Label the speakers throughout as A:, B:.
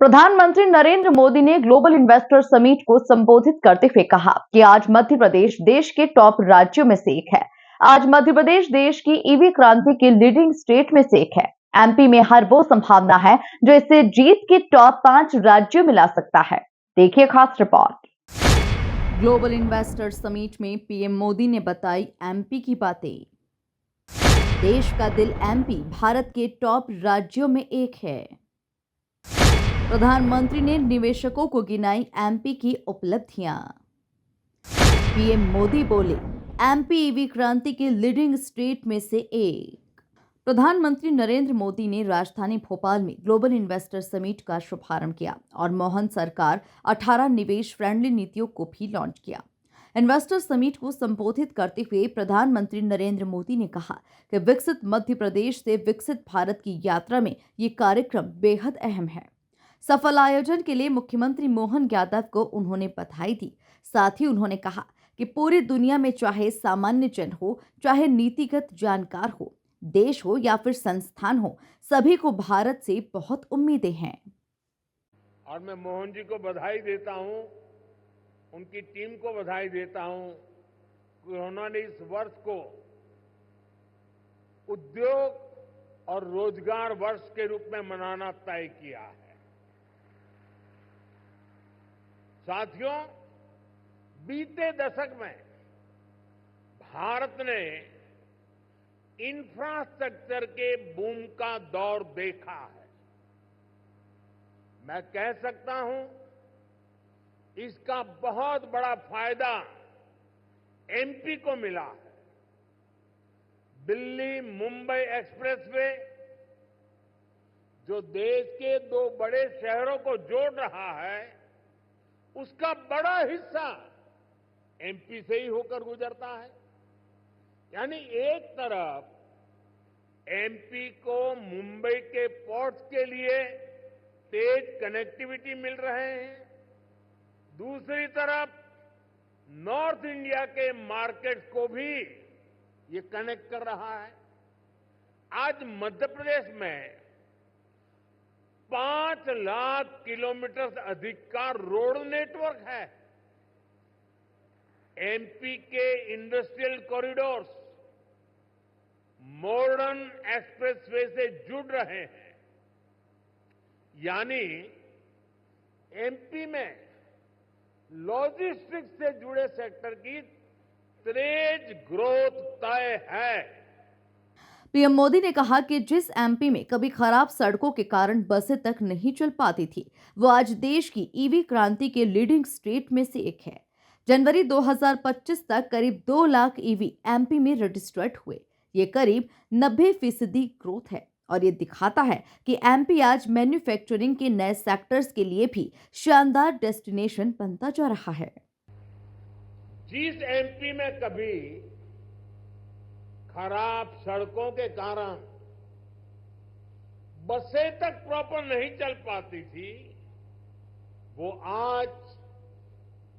A: प्रधानमंत्री नरेंद्र मोदी ने global investor summit को संबोधित करते हुए कहा कि आज मध्य प्रदेश देश के टॉप राज्यों में से एक है। आज मध्य प्रदेश देश की ईवी क्रांति के लीडिंग स्टेट में से एक है। एमपी में हर वो संभावना है जो इसे जीत के टॉप 5 राज्यों में ला सकता है। देखिए खास रिपोर्ट। ग्लोबल इन्वेस्टर समिट में पीएम मोदी ने बताई एमपी की बातें। देश का दिल एमपी भारत के टॉप राज्यों में एक है। प्रधानमंत्री ने निवेशकों को गिनाई एमपी की उपलब्धियां। पीएम मोदी बोले एमपी ईवी क्रांति के लीडिंग स्टेट में से एक। प्रधानमंत्री नरेंद्र मोदी ने राजधानी भोपाल में ग्लोबल इन्वेस्टर समिट का शुभारंभ किया और मोहन सरकार 18 निवेश फ्रेंडली नीतियों को भी लॉन्च किया। इन्वेस्टर समिट को संबोधित करते हुए प्रधानमंत्री नरेंद्र मोदी ने कहा कि विकसित मध्य प्रदेश से विकसित भारत की यात्रा में ये कार्यक्रम बेहद अहम है। सफल आयोजन के लिए मुख्यमंत्री मोहन यादव को उन्होंने बधाई दी। साथ ही उन्होंने कहा कि पूरी दुनिया में चाहे सामान्य जन हो, चाहे नीतिगत जानकार हो, देश हो या फिर संस्थान हो, सभी को भारत से बहुत उम्मीदें हैं।
B: और मैं मोहन जी को बधाई देता हूं, उनकी टीम को बधाई देता हूं कि उन्होंने इस वर्ष को उद्योग और रोजगार वर्ष के रूप में मनाना तय किया है। साथियों, बीते दशक में भारत ने इंफ्रास्ट्रक्चर के बूम का दौर देखा है। मैं कह सकता हूं इसका बहुत बड़ा फायदा एमपी को मिला है। दिल्ली मुंबई एक्सप्रेसवे जो देश के 2 बड़े शहरों को जोड़ रहा है, उसका बड़ा हिस्सा एमपी से ही होकर गुजरता है। यानी एक तरफ एमपी को मुंबई के पोर्ट्स के लिए तेज कनेक्टिविटी मिल रहे हैं, दूसरी तरफ नॉर्थ इंडिया के मार्केट्स को भी ये कनेक्ट कर रहा है। आज मध्य प्रदेश में 5 लाख किलोमीटर अधिक का रोड नेटवर्क है। एमपी के इंडस्ट्रियल कॉरिडोर्स मॉडर्न एक्सप्रेसवे से जुड़ रहे हैं। यानी एमपी में लॉजिस्टिक्स से जुड़े सेक्टर की तेज ग्रोथ तय है।
A: पीएम मोदी ने कहा कि जिस एमपी में कभी खराब सड़कों के कारण बसें तक नहीं चल पाती थी, वो आज देश की ईवी क्रांति के लीडिंग स्टेट में से एक है। जनवरी 2025 तक करीब 2 लाख ईवी एमपी में रजिस्टर्ड हुए। ये करीब 90% ग्रोथ है और ये दिखाता है कि एमपी आज मैन्युफैक्चरिंग के नए सेक्टर्स के लिए भी शानदार डेस्टिनेशन बनता जा रहा है।
B: जिस एमपी में कभी खराब सड़कों के कारण बसें तक प्रॉपर नहीं चल पाती थी, वो आज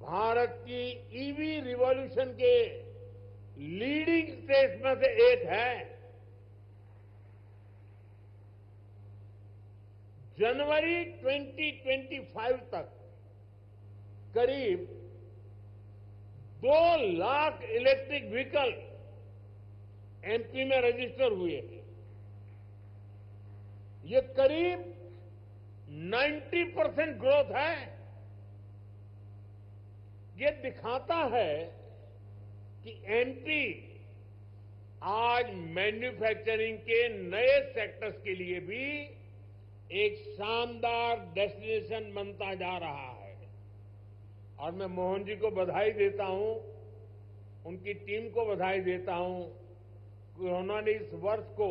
B: भारत की ईवी रिवॉल्यूशन के लीडिंग स्टेट में से एक है। जनवरी 2025 तक करीब 2 लाख इलेक्ट्रिक व्हीकल एमपी में रजिस्टर हुए हैं। ये करीब 90% ग्रोथ है। ये दिखाता है कि एमपी आज मैन्युफैक्चरिंग के नए सेक्टर्स के लिए भी एक शानदार डेस्टिनेशन बनता जा रहा है। और मैं मोहन जी को बधाई देता हूं, उनकी टीम को बधाई देता हूं कि उन्होंने इस वर्ष को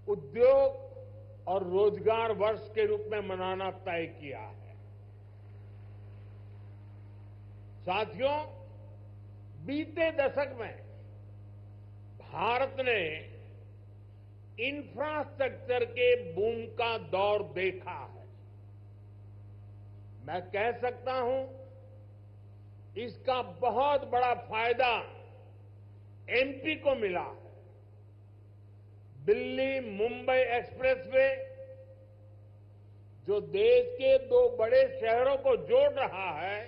B: उद्योग और रोजगार वर्ष के रूप में मनाना तय किया है। साथियों, बीते दशक में भारत ने इंफ्रास्ट्रक्चर के बूम का दौर देखा है। मैं कह सकता हूं इसका बहुत बड़ा फायदा एमपी को मिला है। दिल्ली मुंबई एक्सप्रेसवे जो देश के दो बड़े शहरों को जोड़ रहा है,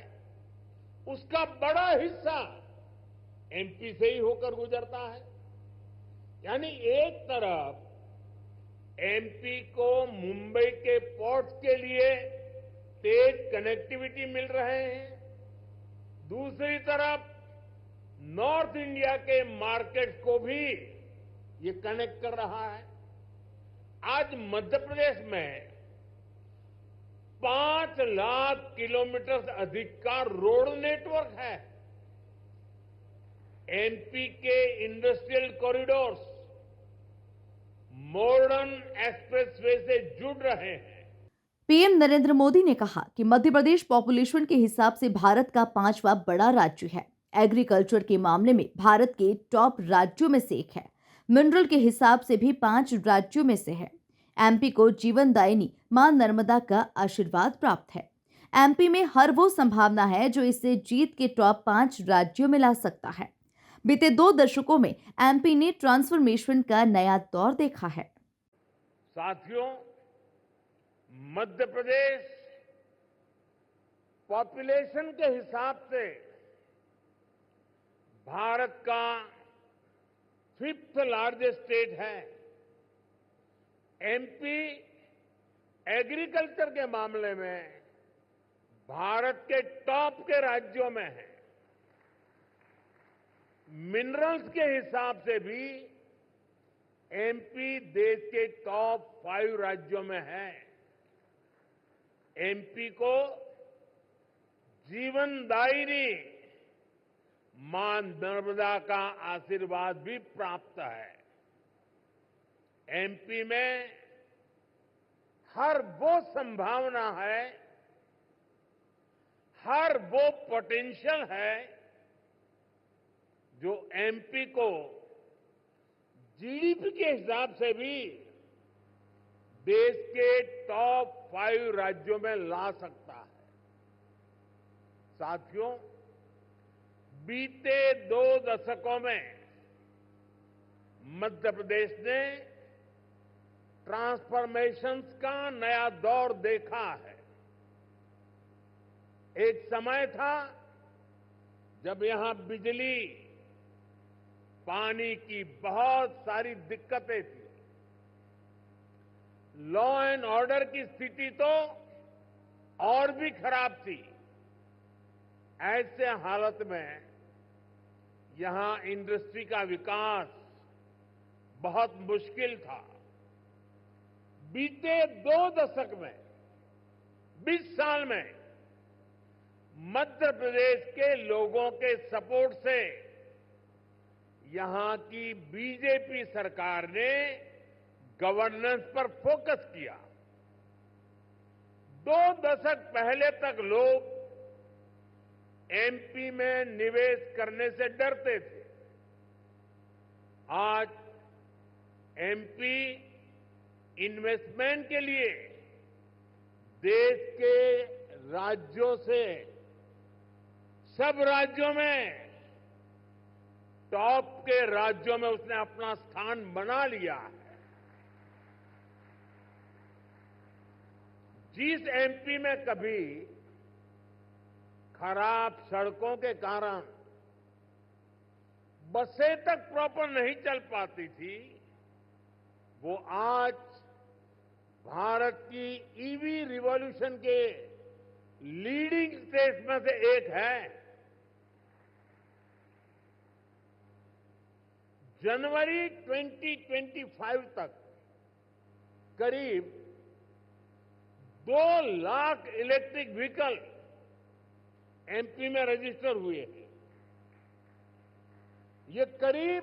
B: उसका बड़ा हिस्सा एमपी से ही होकर गुजरता है। यानी एक तरफ एमपी को मुंबई के पोर्ट्स के लिए तेज कनेक्टिविटी मिल रहे हैं, दूसरी तरफ नॉर्थ इंडिया के मार्केट को भी ये कनेक्ट कर रहा है। आज मध्य प्रदेश में 5 लाख किलोमीटर अधिक का रोड नेटवर्क है। एमपी के इंडस्ट्रियल कॉरिडोर्स मॉडर्न एक्सप्रेसवे से जुड़ रहे हैं।
A: पीएम नरेंद्र मोदी ने कहा कि मध्य प्रदेश पॉपुलेशन के हिसाब से भारत का 5वां बड़ा राज्य है। एग्रीकल्चर के मामले में भारत के टॉप राज्यों में से एक है। मिनरल के हिसाब से भी 5 राज्यों में से है। एमपी को जीवनदायिनी मां नर्मदा का आशीर्वाद प्राप्त है। एमपी में हर वो संभावना है जो इसे जीत के टॉप 5 राज्यों में ला सकता है। बीते 2 दशकों में एमपी ने ट्रांसफॉर्मेशन का नया दौर देखा है।
B: साथियों, मध्य प्रदेश पॉपुलेशन के हिसाब से भारत का 5th लार्जेस्ट स्टेट है। एमपी एग्रीकल्चर के मामले में भारत के टॉप के राज्यों में है। मिनरल्स के हिसाब से भी एमपी देश के टॉप 5 राज्यों में है। एमपी को जीवनदायिनी मां नर्मदा का आशीर्वाद भी प्राप्त है। एमपी में हर वो संभावना है, हर वो पोटेंशियल है जो एमपी को जीडीपी के हिसाब से भी देश के टॉप 5 राज्यों में ला सकता है। साथियों, बीते 2 दशकों में मध्य प्रदेश ने ट्रांसफॉर्मेशंस का नया दौर देखा है। एक समय था जब यहां बिजली, पानी की बहुत सारी दिक्कतें थी। लॉ एंड ऑर्डर की स्थिति तो और भी खराब थी। ऐसे हालत में यहां इंडस्ट्री का विकास बहुत मुश्किल था। बीते 2 दशक में, 20 साल में मध्य प्रदेश के लोगों के सपोर्ट से यहां की बीजेपी सरकार ने गवर्नेंस पर फोकस किया। 2 दशक पहले तक लोग एमपी में निवेश करने से डरते थे। आज एमपी इन्वेस्टमेंट के लिए देश के राज्यों से सब राज्यों में टॉप के राज्यों में उसने अपना स्थान बना लिया है। जिस एमपी में कभी खराब सड़कों के कारण बसें तक प्रॉपर नहीं चल पाती थी, वो आज भारत की ईवी रिवॉल्यूशन के लीडिंग स्टेट्स में से एक है। जनवरी 2025 तक करीब 2 लाख इलेक्ट्रिक व्हीकल एमपी में रजिस्टर हुए हैं। ये करीब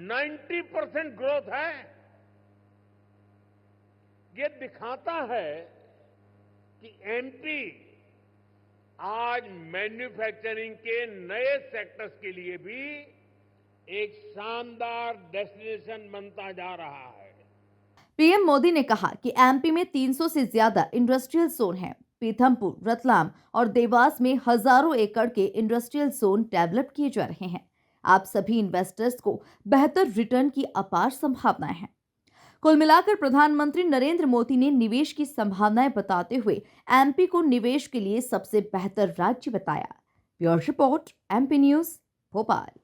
B: 90% ग्रोथ है। ये दिखाता है कि एमपी आज मैन्युफैक्चरिंग के नए सेक्टर्स के लिए भी एक शानदार डेस्टिनेशन बनता जा रहा है।
A: पीएम मोदी ने कहा कि एमपी में 300 से ज्यादा इंडस्ट्रियल जोन हैं। पीथमपुर, रतलाम और देवास में हजारों एकड़ के इंडस्ट्रियल जोन डेवलप किए जा रहे हैं। आप सभी इन्वेस्टर्स को बेहतर रिटर्न की अपार संभावनाएं हैं। कुल मिलाकर प्रधानमंत्री नरेंद्र मोदी ने निवेश की संभावनाएं बताते हुए एमपी को निवेश के लिए सबसे बेहतर राज्य बताया। Bureau report, MP news, Bhopal.